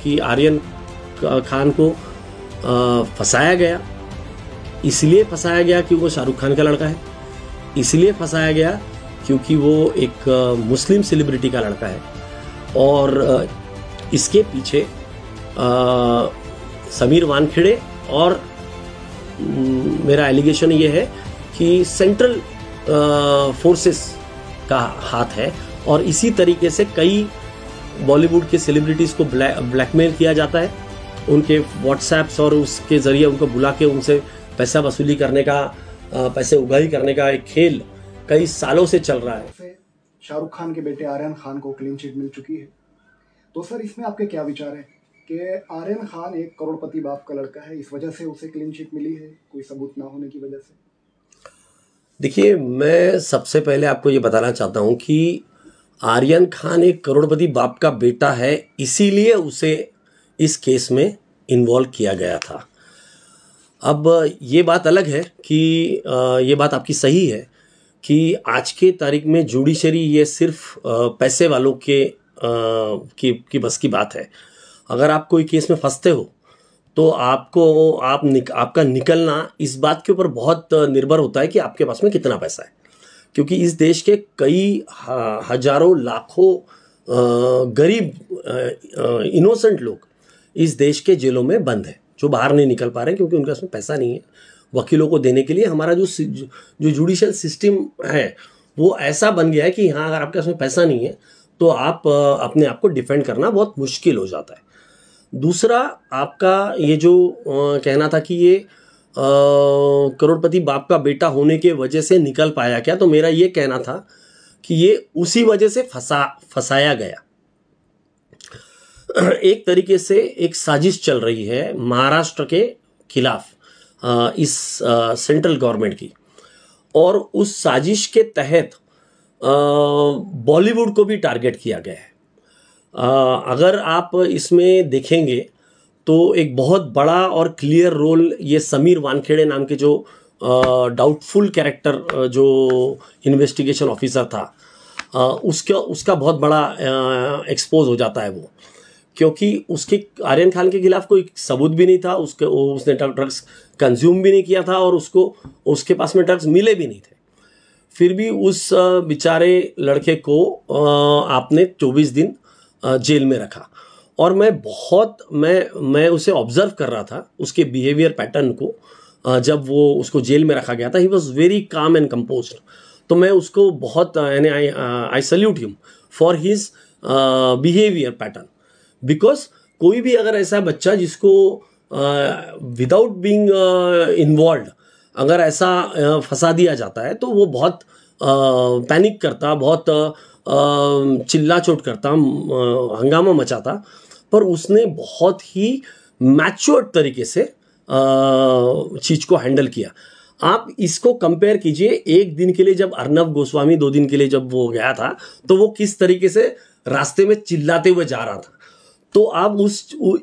कि आर्यन खान को फंसाया गया। इसलिए फंसाया गया कि वो शाहरुख खान का लड़का है, इसलिए फंसाया गया क्योंकि वो एक मुस्लिम सेलिब्रिटी का लड़का है, और इसके पीछे समीर वानखेड़े और मेरा एलिगेशन ये है कि सेंट्रल फोर्सेस का हाथ है। और इसी तरीके से कई बॉलीवुड के सेलिब्रिटीज़ को ब्लैकमेल किया जाता है, उनके व्हाट्सएप्स और उसके ज़रिए उनको बुला के उनसे पैसा वसूली करने का, पैसे उगाही करने का एक खेल कई सालों से चल रहा है। शाहरुख खान के बेटे आर्यन खान को क्लीन चिट मिल चुकी है, तो सर इसमें आपके क्या विचार हैं कि आर्यन खान एक करोड़पति बाप का लड़का है, इस वजह से उसे क्लीन चिट मिली है, कोई सबूत ना होने की वजह से? देखिए, मैं सबसे पहले आपको ये बताना चाहता हूँ कि आर्यन खान एक करोड़पति बाप का बेटा है, इसीलिए उसे इस केस में इन्वॉल्व किया गया था। अब ये बात अलग है कि ये बात आपकी सही है कि आज के तारीख में जुडिशरी ये सिर्फ पैसे वालों के की बस की बात है। अगर आप कोई केस में फंसते हो तो आपका निकलना इस बात के ऊपर बहुत निर्भर होता है कि आपके पास में कितना पैसा है, क्योंकि इस देश के कई हजारों लाखों गरीब इनोसेंट लोग इस देश के जेलों में बंद हैं, जो बाहर नहीं निकल पा रहे हैं क्योंकि उनके पास में पैसा नहीं है वकीलों को देने के लिए। हमारा जो जुडिशियल सिस्टम है वो ऐसा बन गया है कि हाँ, अगर आपके पास में पैसा नहीं है तो आप अपने आप को डिफेंड करना बहुत मुश्किल हो जाता है। दूसरा, आपका ये जो कहना था कि ये करोड़पति बाप का बेटा होने के वजह से निकल पाया क्या, तो मेरा ये कहना था कि ये उसी वजह से फंसाया गया। एक तरीके से एक साजिश चल रही है महाराष्ट्र के खिलाफ इस सेंट्रल गवर्नमेंट की, और उस साजिश के तहत बॉलीवुड को भी टारगेट किया गया है। अगर आप इसमें देखेंगे तो एक बहुत बड़ा और क्लियर रोल ये समीर वानखेड़े नाम के जो डाउटफुल कैरेक्टर जो इन्वेस्टिगेशन ऑफिसर था, उसका बहुत बड़ा एक्सपोज हो जाता है वो, क्योंकि उसके आर्यन खान के खिलाफ कोई सबूत भी नहीं था, उसने ड्रग्स कंज्यूम भी नहीं किया था और उसके पास में ड्रग्स मिले भी नहीं थे। फिर भी उस बेचारे लड़के को आपने 24 दिन जेल में रखा, और मैं उसे ऑब्जर्व कर रहा था उसके बिहेवियर पैटर्न को। जब वो उसको जेल में रखा गया था, he was very calm and composed. तो मैं उसको बहुत I salute him for his behaviour pattern, because कोई भी अगर ऐसा बच्चा जिसको विदाउट बीइंग इन्वॉल्व अगर ऐसा फंसा दिया जाता है तो वो बहुत पैनिक करता, बहुत चिल्ला चोट करता, हंगामा मचाता, पर उसने बहुत ही मैच्योर्ड तरीके से चीज को हैंडल किया। आप इसको कंपेयर कीजिए, एक दिन के लिए जब अर्नब गोस्वामी 2 दिन के लिए जब वो गया था तो वो किस तरीके से रास्ते में चिल्लाते हुए जा रहा था। तो आप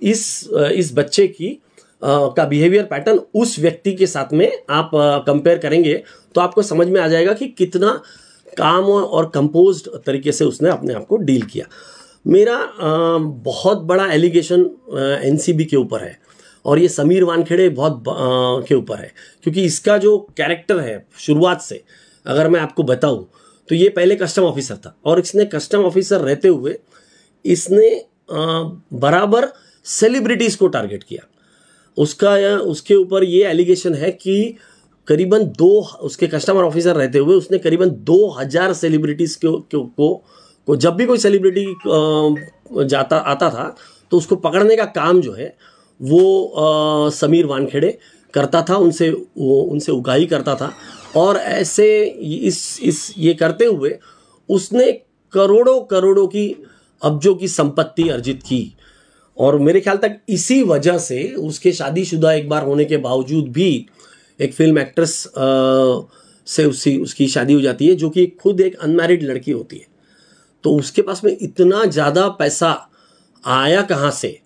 इस बच्चे की का बिहेवियर पैटर्न उस व्यक्ति के साथ में आप कंपेयर करेंगे तो आपको समझ में आ जाएगा कि कितना काम और कंपोज्ड तरीके से उसने अपने आप को डील किया। मेरा बहुत बड़ा एलिगेशन एनसीबी के ऊपर है और ये समीर वानखेड़े बहुत के ऊपर है, क्योंकि इसका जो कैरेक्टर है शुरुआत से अगर मैं आपको बताऊं तो ये पहले कस्टम ऑफिसर था, और इसने कस्टम ऑफिसर रहते हुए इसने बराबर सेलिब्रिटीज को टारगेट किया। उसके ऊपर ये एलिगेशन है कि करीबन उसके कस्टमर ऑफिसर रहते हुए उसने करीबन 2000 सेलिब्रिटीज को जब भी कोई सेलिब्रिटी आता था तो उसको पकड़ने का काम जो है वो समीर वानखेड़े करता था, उनसे उगाही करता था। और ऐसे ये करते हुए उसने करोड़ों की अब्जों की संपत्ति अर्जित की। और मेरे ख्याल तक इसी वजह से उसके शादीशुदा एक बार होने के बावजूद भी एक फिल्म एक्ट्रेस से उसकी शादी हो जाती है, जो कि खुद एक अनमैरिड लड़की होती है। तो उसके पास में इतना ज़्यादा पैसा आया कहाँ से,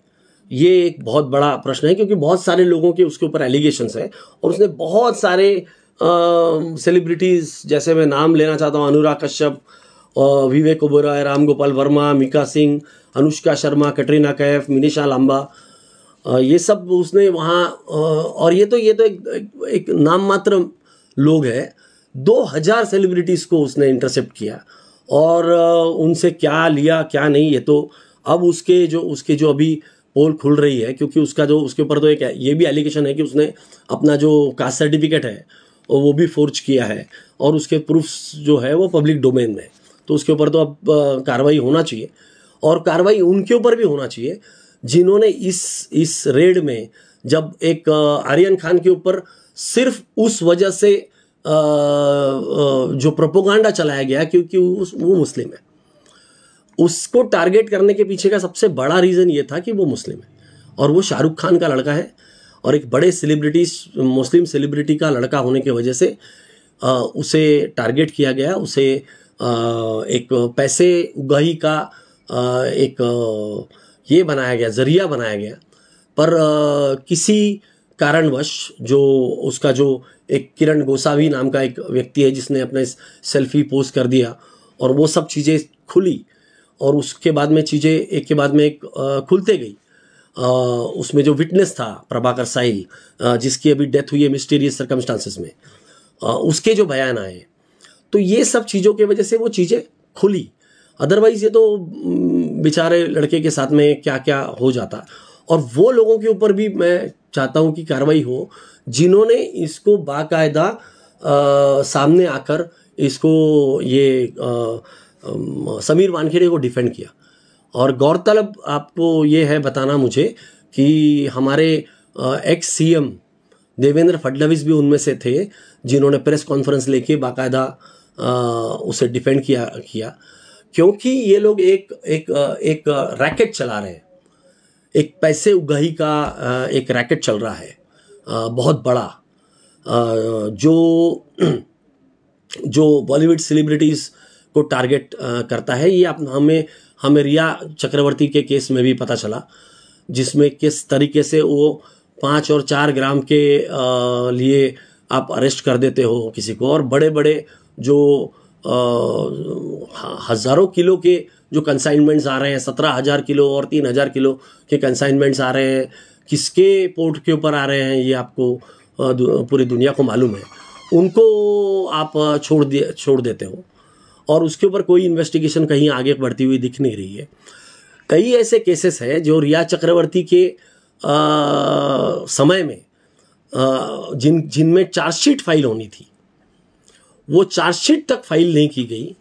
ये एक बहुत बड़ा प्रश्न है, क्योंकि बहुत सारे लोगों के उसके ऊपर एलिगेशंस है। और उसने बहुत सारे सेलिब्रिटीज़, जैसे मैं नाम लेना चाहता हूँ अनुराग कश्यप विवेक ओबेरॉय, राम गोपाल वर्मा, मीका सिंह, अनुष्का शर्मा, कटरीना कैफ, मिनिशा लांबा, ये सब उसने वहाँ, और ये तो एक नाम मात्र लोग हैं। 2000 सेलिब्रिटीज़ को उसने इंटरसेप्ट किया, और उनसे क्या लिया क्या नहीं, ये तो अब उसके जो अभी पोल खुल रही है, क्योंकि उसके ऊपर तो एक ये भी एलिगेशन है कि उसने अपना जो कास्ट सर्टिफिकेट है वो भी फोर्ज किया है, और उसके प्रूफ्स जो है वो पब्लिक डोमेन में, तो उसके ऊपर तो अब कार्रवाई होना चाहिए, और कार्रवाई उनके ऊपर भी होना चाहिए जिन्होंने इस रेड में, जब एक आर्यन खान के ऊपर सिर्फ उस वजह से जो प्रोपोगंडा चलाया गया क्योंकि वो मुस्लिम है, उसको टारगेट करने के पीछे का सबसे बड़ा रीज़न ये था कि वो मुस्लिम है, और वो शाहरुख खान का लड़का है, और एक बड़े मुस्लिम सेलिब्रिटी का लड़का होने की वजह से उसे टारगेट किया गया, उसे एक पैसे उगाही का एक ये बनाया गया, जरिया बनाया गया। पर किसी कारणवश जो उसका जो एक किरण गोसावी नाम का एक व्यक्ति है जिसने अपने सेल्फी पोस्ट कर दिया, और वो सब चीज़ें खुली, और उसके बाद में चीज़ें एक के बाद में एक खुलते गई। उसमें जो विटनेस था प्रभाकर साहिल, जिसकी अभी डेथ हुई है मिस्टीरियस सर्कमस्टांसेस में, उसके जो बयान आए, तो ये सब चीज़ों की वजह से वो चीज़ें खुली। अदरवाइज ये तो बेचारे लड़के के साथ में क्या क्या हो जाता। और वो लोगों के ऊपर भी मैं चाहता हूँ कि कार्रवाई हो जिन्होंने इसको बाकायदा सामने आकर इसको ये समीर वानखेड़े को डिफेंड किया। और गौरतलब आपको ये है बताना मुझे कि हमारे एक्स सीएम देवेंद्र फडणवीस भी उनमें से थे जिन्होंने प्रेस कॉन्फ्रेंस लेके बाकायदा उसे डिफेंड किया, क्योंकि ये लोग एक रैकेट चला रहे हैं, एक पैसे उगाही का एक रैकेट चल रहा है बहुत बड़ा, जो बॉलीवुड सेलिब्रिटीज़ को टारगेट करता है। ये हमें रिया चक्रवर्ती के केस में भी पता चला, जिसमें किस तरीके से वो 5 और 4 ग्राम के लिए आप अरेस्ट कर देते हो किसी को, और बड़े बड़े जो हज़ारों किलो के जो कंसाइनमेंट्स आ रहे हैं, 17,000 किलो और 3,000 किलो के कंसाइनमेंट्स आ रहे हैं, किसके पोर्ट के ऊपर आ रहे हैं ये आपको पूरी दुनिया को मालूम है, उनको आप छोड़ देते हो, और उसके ऊपर कोई इन्वेस्टिगेशन कहीं आगे बढ़ती हुई दिख नहीं रही है। कई ऐसे केसेस हैं जो रिया चक्रवर्ती के समय में जिनमें चार्जशीट फाइल होनी थी, वो चार्जशीट तक फाइल नहीं की गई,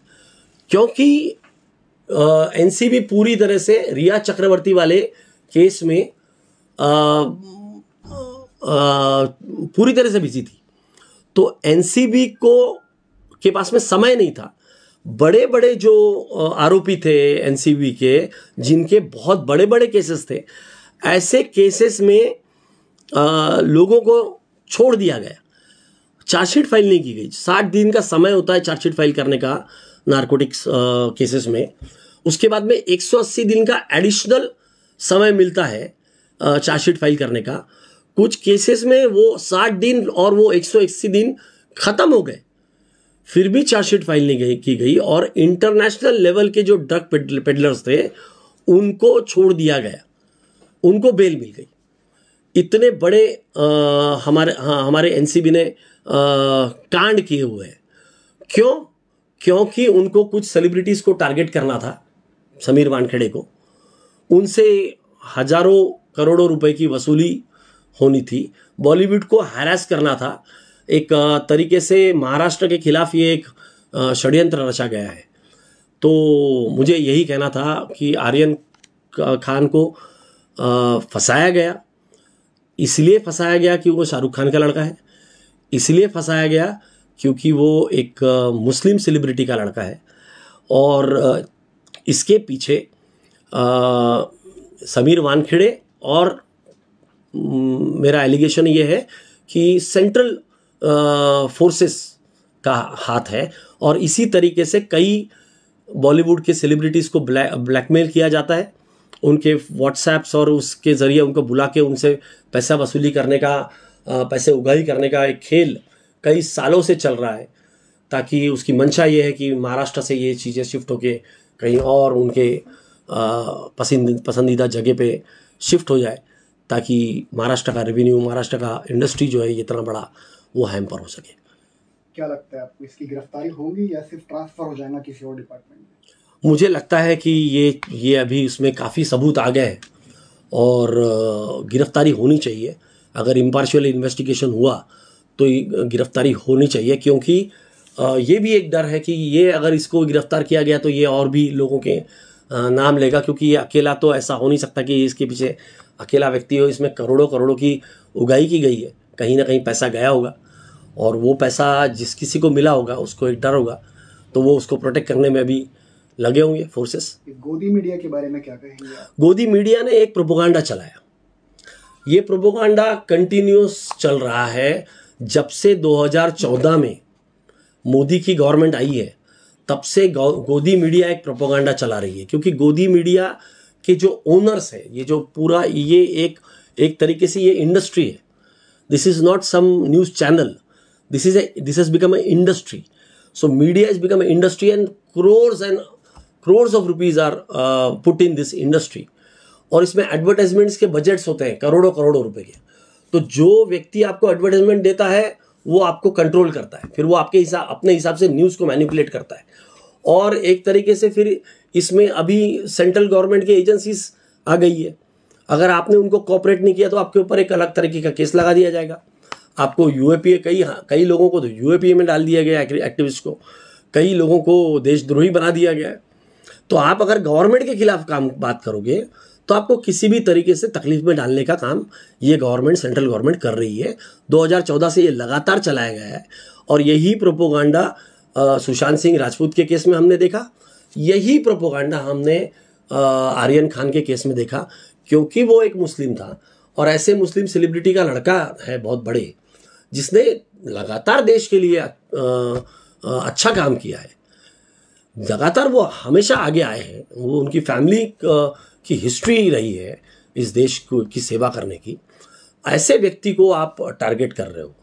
क्योंकि एनसीबी पूरी तरह से रिया चक्रवर्ती वाले केस में पूरी तरह से बिजी थी। तो एनसीबी के पास में समय नहीं था। बड़े बड़े जो आरोपी थे एनसीबी के, जिनके बहुत बड़े बड़े केसेस थे, ऐसे केसेस में लोगों को छोड़ दिया गया, चार्जशीट फाइल नहीं की गई। 60 दिन का समय होता है चार्जशीट फाइल करने का नारकोटिक्स केसेस में। उसके बाद में 180 दिन का एडिशनल समय मिलता है चार्जशीट फाइल करने का। कुछ केसेस में वो 60 दिन और वो 180 दिन खत्म हो गए, फिर भी चार्जशीट फाइल नहीं की गई, और इंटरनेशनल लेवल के जो ड्रग पेडलर्स थे उनको छोड़ दिया गया, उनको बेल मिल गई। इतने बड़े हमारे एनसीबी ने कांड किए हुए हैं। क्योंकि उनको कुछ सेलिब्रिटीज को टारगेट करना था, समीर वानखेड़े को, उनसे हजारों करोड़ों रुपए की वसूली होनी थी, बॉलीवुड को हैरास करना था। एक तरीके से महाराष्ट्र के खिलाफ ये एक षड्यंत्र रचा गया है। तो मुझे यही कहना था कि आर्यन खान को फंसाया गया, इसलिए फंसाया गया कि वो शाहरुख खान का लड़का है, इसलिए फंसाया गया क्योंकि वो एक मुस्लिम सेलिब्रिटी का लड़का है, और इसके पीछे समीर वानखेड़े, और मेरा एलिगेशन ये है कि सेंट्रल फोर्सेस का हाथ है, और इसी तरीके से कई बॉलीवुड के सेलिब्रिटीज़ को ब्लैकमेल किया जाता है, उनके व्हाट्सएप्स और उसके ज़रिए उनको बुला के उनसे पैसा वसूली करने का, पैसे उगाही करने का एक खेल कई सालों से चल रहा है। ताकि उसकी मंशा ये है कि महाराष्ट्र से ये चीज़ें शिफ्ट होके कहीं और उनके पसंदीदा जगह पे शिफ्ट हो जाए, ताकि महाराष्ट्र का रेवेन्यू, महाराष्ट्र का इंडस्ट्री जो है ये इतना बड़ा वो हैम्पर हो सके। क्या लगता है आपको, इसकी गिरफ्तारी होगी या सिर्फ ट्रांसफर हो जाएगा किसी और डिपार्टमेंट में? मुझे लगता है कि ये अभी इसमें काफ़ी सबूत आ गए हैं और गिरफ्तारी होनी चाहिए। अगर इम्पार्शियल इन्वेस्टिगेशन हुआ तो गिरफ्तारी होनी चाहिए, क्योंकि ये भी एक डर है कि ये अगर इसको गिरफ्तार किया गया तो ये और भी लोगों के नाम लेगा, क्योंकि ये अकेला तो ऐसा हो नहीं सकता कि इसके पीछे अकेला व्यक्ति हो। इसमें करोड़ों करोड़ों की उगाही की गई है, कहीं ना कहीं पैसा गया होगा और वो पैसा जिस किसी को मिला होगा उसको एक डर होगा, तो वो उसको प्रोटेक्ट करने में अभी लगे होंगे फोर्सेस। गोदी मीडिया के बारे में क्या कहेंगे आप? गोदी मीडिया ने एक प्रोपोगंडा चलाया। ये प्रोपोगंडा कंटिन्यूस चल रहा है जब से 2014 में मोदी की गवर्नमेंट आई है, तब से गोदी मीडिया एक प्रोपोगंडा चला रही है। क्योंकि गोदी मीडिया के जो ओनर्स है, ये जो पूरा ये एक तरीके से ये इंडस्ट्री है। This is not some news channel, this has become a industry. So media has become a industry and crores of rupees are put in this industry। और इसमें एडवर्टाइजमेंट्स के बजट्स होते हैं करोड़ों करोड़ों रुपए के। तो जो व्यक्ति आपको एडवर्टाइजमेंट देता है वो आपको कंट्रोल करता है, फिर वो आपके अपने हिसाब से न्यूज़ को मैनिपुलेट करता है। और एक तरीके से फिर इसमें अभी सेंट्रल गवर्नमेंट की एजेंसीज आ गई है। अगर आपने उनको कोऑपरेट नहीं किया तो आपके ऊपर एक अलग तरीके का केस लगा दिया जाएगा। आपको यूएपीए, कई लोगों को तो यूएपीए में डाल दिया गया, एक्टिविस्ट को, कई लोगों को देशद्रोही बना दिया गया है। तो आप अगर गवर्नमेंट के खिलाफ बात करोगे तो आपको किसी भी तरीके से तकलीफ में डालने का काम ये गवर्नमेंट, सेंट्रल गवर्नमेंट कर रही है। 2014 से ये लगातार चलाया गया है और यही प्रोपोगंडा सुशांत सिंह राजपूत के केस में हमने देखा, यही प्रोपोगंडा हमने आर्यन खान के केस में देखा, क्योंकि वो एक मुस्लिम था और ऐसे मुस्लिम सेलिब्रिटी का लड़का है बहुत बड़े, जिसने लगातार देश के लिए अच्छा काम किया है। लगातार वो हमेशा आगे आए हैं, वो उनकी फैमिली की हिस्ट्री रही है इस देश की सेवा करने की। ऐसे व्यक्ति को आप टारगेट कर रहे हो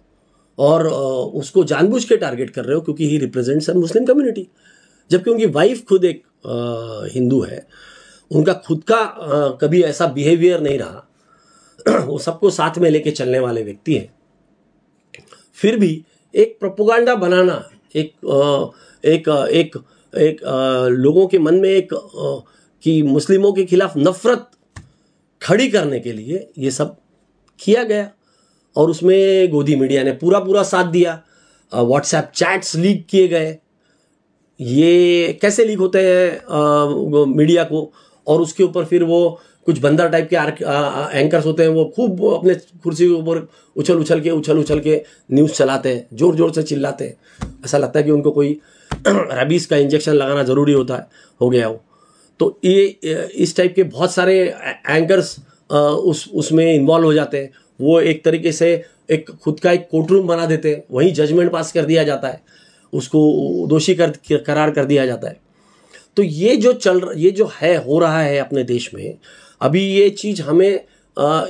और उसको जानबूझ के टारगेट कर रहे हो क्योंकि ही रिप्रेजेंट्स अ मुस्लिम कम्युनिटी, जबकि उनकी वाइफ खुद एक हिंदू है। उनका खुद का कभी ऐसा बिहेवियर नहीं रहा, वो सबको साथ में लेके चलने वाले व्यक्ति हैं। फिर भी एक प्रोपोगंडा बनाना, एक लोगों के मन में एक कि मुस्लिमों के खिलाफ नफरत खड़ी करने के लिए ये सब किया गया और उसमें गोदी मीडिया ने पूरा साथ दिया। व्हाट्सएप चैट्स लीक किए गए। ये कैसे लीक होते हैं मीडिया को, और उसके ऊपर फिर वो कुछ बंदर टाइप के एंकर्स होते हैं, वो खूब अपने कुर्सी के ऊपर उछल के न्यूज़ चलाते हैं, जोर से चिल्लाते हैं। ऐसा लगता है कि उनको कोई रेबीज का इंजेक्शन लगाना ज़रूरी होता है, हो गया हो। तो ये इस टाइप के बहुत सारे एंकर्स उसमें इन्वॉल्व हो जाते हैं। वो एक तरीके से एक खुद का एक कोर्ट रूम बना देते हैं, वहीं जजमेंट पास कर दिया जाता है, उसको दोषी करार कर दिया जाता है। तो ये जो हो रहा है अपने देश में अभी, ये चीज़ हमें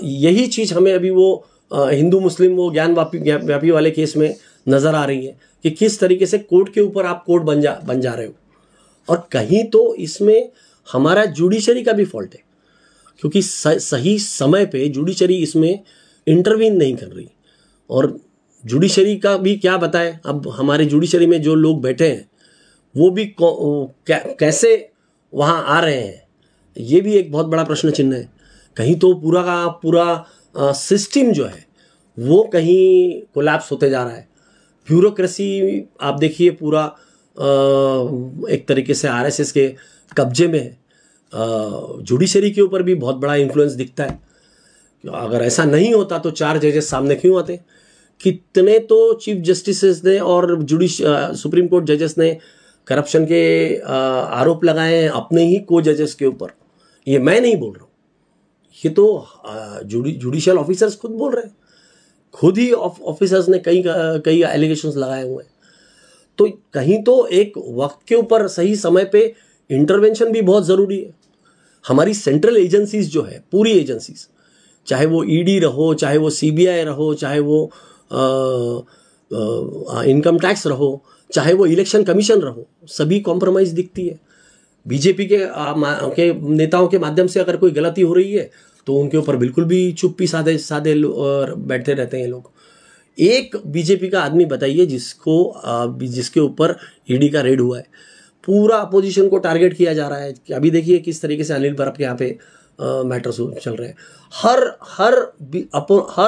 यही चीज़ हमें अभी वो हिंदू मुस्लिम वो ज्ञान व्यापी वाले केस में नज़र आ रही है कि किस तरीके से कोर्ट के ऊपर आप कोर्ट बन जा रहे हो। और कहीं तो इसमें हमारा जुडिशरी का भी फॉल्ट है, क्योंकि सही समय पे जुडिशरी इसमें इंटरवीन नहीं कर रही। और जुडिशरी का भी क्या बताएं, अब हमारे जुडिशरी में जो लोग बैठे हैं वो भी कैसे वहाँ आ रहे हैं, ये भी एक बहुत बड़ा प्रश्न चिन्ह है। कहीं तो पूरा का पूरा सिस्टम जो है वो कहीं कोलैप्स होते जा रहा है। ब्यूरोक्रेसी आप देखिए पूरा एक तरीके से आरएसएस के कब्जे में है। जुडिशरी के ऊपर भी बहुत बड़ा इन्फ्लुएंस दिखता है। अगर ऐसा नहीं होता तो 4 जजेस सामने क्यों आते? कितने तो चीफ जस्टिसेस ने और सुप्रीम कोर्ट जजेस ने करप्शन के आरोप लगाए हैं अपने ही को जजेस के ऊपर। ये मैं नहीं बोल रहा हूँ, ये तो जुडिशियल ऑफिसर्स खुद बोल रहे हैं, खुद ही ऑफिसर्स ने कई एलिगेशंस लगाए हुए हैं। तो कहीं तो एक वक्त के ऊपर सही समय पे इंटरवेंशन भी बहुत ज़रूरी है। हमारी सेंट्रल एजेंसीज जो है, पूरी एजेंसीज, चाहे वो ईडी रहो, चाहे वो सीबीआई रहो, चाहे वो इनकम टैक्स रहो, चाहे वो इलेक्शन कमीशन रहो, सभी कॉम्प्रोमाइज़ दिखती है। बीजेपी के नेताओं के माध्यम से अगर कोई गलती हो रही है तो उनके ऊपर बिल्कुल भी चुप्पी साधे साधे बैठते रहते हैं लोग। एक बीजेपी का आदमी बताइए जिसके ऊपर ईडी का रेड हुआ है। पूरा अपोजिशन को टारगेट किया जा रहा है कि अभी देखिए किस तरीके से अनिल बर्फ के यहाँ पे मैटर्स चल रहे हैं। हर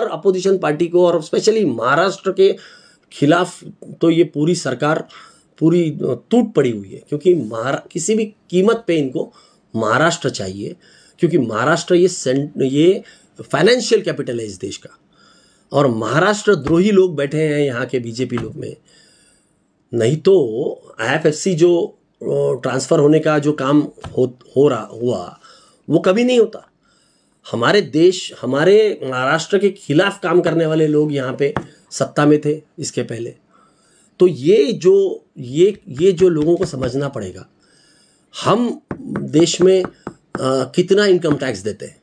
अपोजिशन पार्टी को, और स्पेशली महाराष्ट्र के खिलाफ तो ये पूरी सरकार पूरी टूट पड़ी हुई है, क्योंकि किसी भी कीमत पे इनको महाराष्ट्र चाहिए, क्योंकि महाराष्ट्र ये फाइनेंशियल कैपिटल है इस देश का। और महाराष्ट्र द्रोही लोग बैठे हैं यहाँ के बीजेपी लोग में, नहीं तो IFFC जो ट्रांसफ़र होने का जो काम हुआ वो कभी नहीं होता। हमारे महाराष्ट्र के खिलाफ काम करने वाले लोग यहाँ पे सत्ता में थे इसके पहले। तो ये जो लोगों को समझना पड़ेगा, हम देश में कितना इनकम टैक्स देते हैं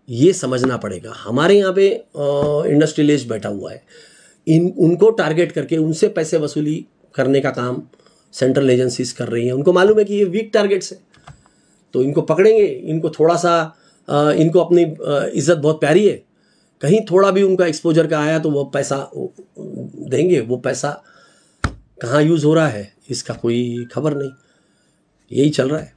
ये समझना पड़ेगा। हमारे यहाँ पे इंडस्ट्रियलिस्ट बैठा हुआ है, उनको टारगेट करके उनसे पैसे वसूली करने का काम सेंट्रल एजेंसीज कर रही हैं। उनको मालूम है कि ये वीक टारगेट्स है, तो इनको पकड़ेंगे। इनको थोड़ा सा इनको अपनी इज्जत बहुत प्यारी है, कहीं थोड़ा भी उनका एक्सपोजर का आया तो वो पैसा देंगे। वो पैसा कहाँ यूज़ हो रहा है इसका कोई खबर नहीं। यही चल रहा है।